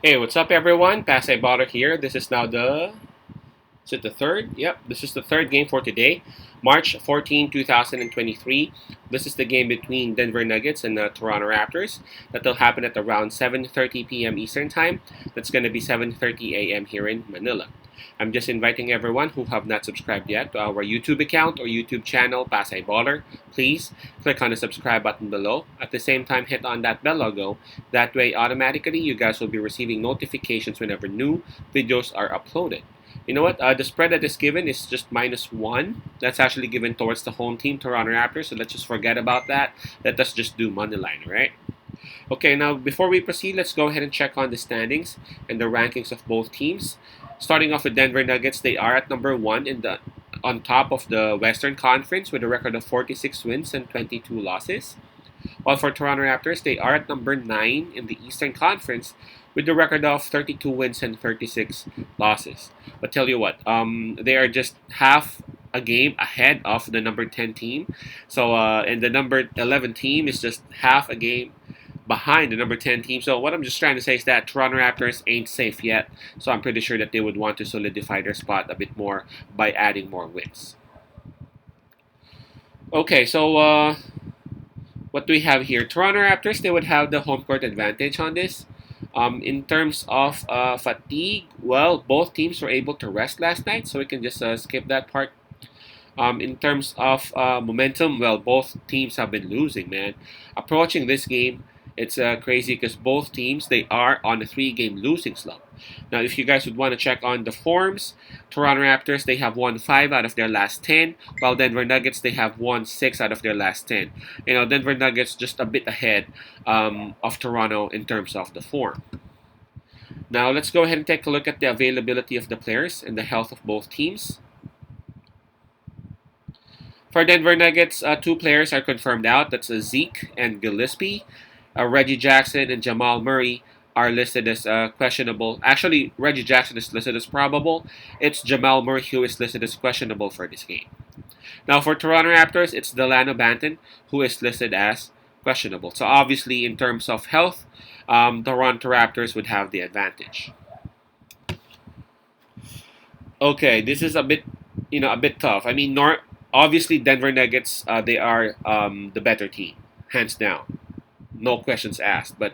Hey, what's up, everyone? Pasay Baller here. This is now the. Is it the third? Yep, this is the third game for today, March 14, 2023. This is the game between Denver Nuggets and the Toronto Raptors. That'll happen at around 7:30 p.m. Eastern Time. That's going to be 7:30 a.m. here in Manila. I'm just inviting everyone who have not subscribed yet to our YouTube account or YouTube channel, Pasay Baller. Please click on the subscribe button below. At the same time, hit on that bell logo. That way, automatically, you guys will be receiving notifications whenever new videos are uploaded. You know what? The spread that is given is just -1. That's actually given towards the home team, Toronto Raptors. So let's just forget about that. Let us just do money line, right? Okay, now before we proceed, let's go ahead and check on the standings and the rankings of both teams. Starting off with Denver Nuggets, they are at number one in the on top of the Western Conference with a record of 46 wins and 22 losses. While for Toronto Raptors, they are at number 9 in the Eastern Conference with the record of 32 wins and 36 losses. But tell you what, they are just half a game ahead of the number 10 team. So, and the number 11 team is just half a game behind the number 10 team. So, what I'm just trying to say is that Toronto Raptors ain't safe yet. So, I'm pretty sure that they would want to solidify their spot a bit more by adding more wins. Okay, so what do we have here? Toronto Raptors, they would have the home court advantage on this. In terms of fatigue, well, both teams were able to rest last night, so we can just skip that part. In terms of momentum, well, both teams have been losing, man. Approaching this game, it's crazy because both teams they are on a three-game losing slump. Now, if you guys would want to check on the forms, Toronto Raptors they have won 5 out of their last 10, while Denver Nuggets they have won 6 out of their last 10. You know, Denver Nuggets just a bit ahead of Toronto in terms of the form. Now, let's go ahead and take a look at the availability of the players and the health of both teams. For Denver Nuggets, two players are confirmed out. That's Zeke and Gillespie. Reggie Jackson and Jamal Murray are listed as questionable. Actually, Reggie Jackson is listed as probable. It's Jamal Murray who is listed as questionable for this game. Now, for Toronto Raptors, it's Delano Banton who is listed as questionable. So, obviously, in terms of health, Toronto Raptors would have the advantage. Okay, this is a bit, a bit tough. I mean, obviously Denver Nuggets, they are the better team, hands down, no questions asked. But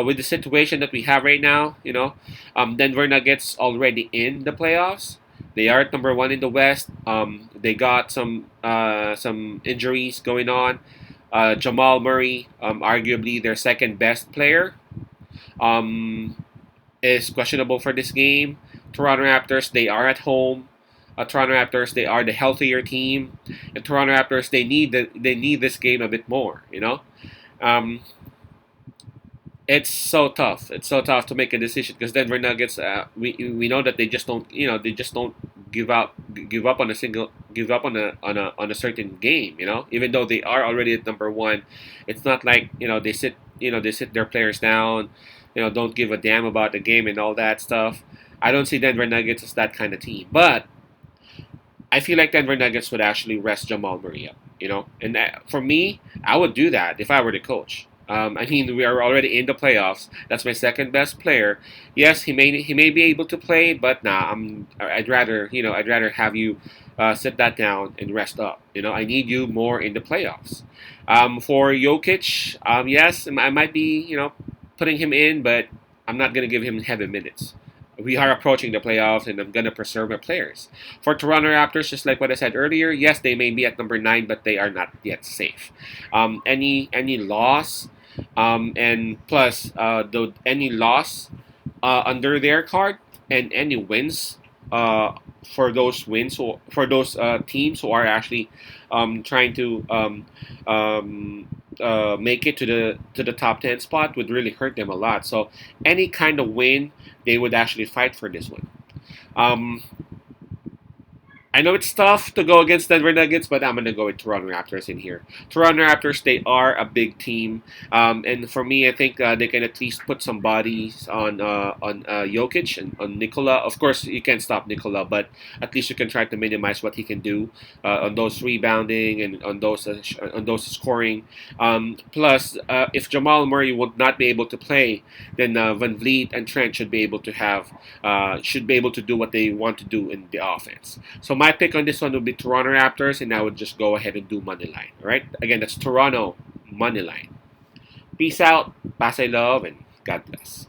with the situation that we have right now, Denver Nuggets already in the playoffs. They are at number one in the West. They got some injuries going on. Jamal Murray, arguably their second best player, um, is questionable for this game. Toronto Raptors, they are at home. Toronto Raptors, they are the healthier team, and Toronto Raptors, they need this game a bit more. Um, it's so tough. It's so tough to make a decision because Denver Nuggets, we know that they just don't, they just don't give up on a single, give up on a certain game. Even though they are already at number one, it's not like they sit their players down, don't give a damn about the game and all that stuff. I don't see Denver Nuggets as that kind of team, but I feel like Denver Nuggets would actually rest Jamal Murray up, And for me, I would do that if I were the coach. I mean, we are already in the playoffs. That's my second best player. Yes, he may be able to play, but nah, I'd rather have you sit that down and rest up. I need you more in the playoffs. For Jokic, yes, I might be putting him in, but I'm not gonna give him heavy minutes. We are approaching the playoffs, and I'm gonna preserve my players. For Toronto Raptors, just like what I said earlier, yes, they may be at number 9, but they are not yet safe. Any loss, and plus any loss under their card, and any wins for those wins or for those teams who are actually trying to make it to the top 10 spot would really hurt them a lot. So any kind of win, they would actually fight for this one. Um, I know it's tough to go against Denver Nuggets, but I'm going to go with Toronto Raptors in here. Toronto Raptors, they are a big team, and for me, I think they can at least put some bodies on Jokic and on Nikola. Of course, you can't stop Nikola, but at least you can try to minimize what he can do on those rebounding and on those scoring. Plus, if Jamal Murray would not be able to play, then Van Vliet and Trent should be able to do what they want to do in the offense. So my pick on this one would be Toronto Raptors, and I would just go ahead and do money line. All right, again, that's Toronto money line. Peace out, pass I love, and God bless.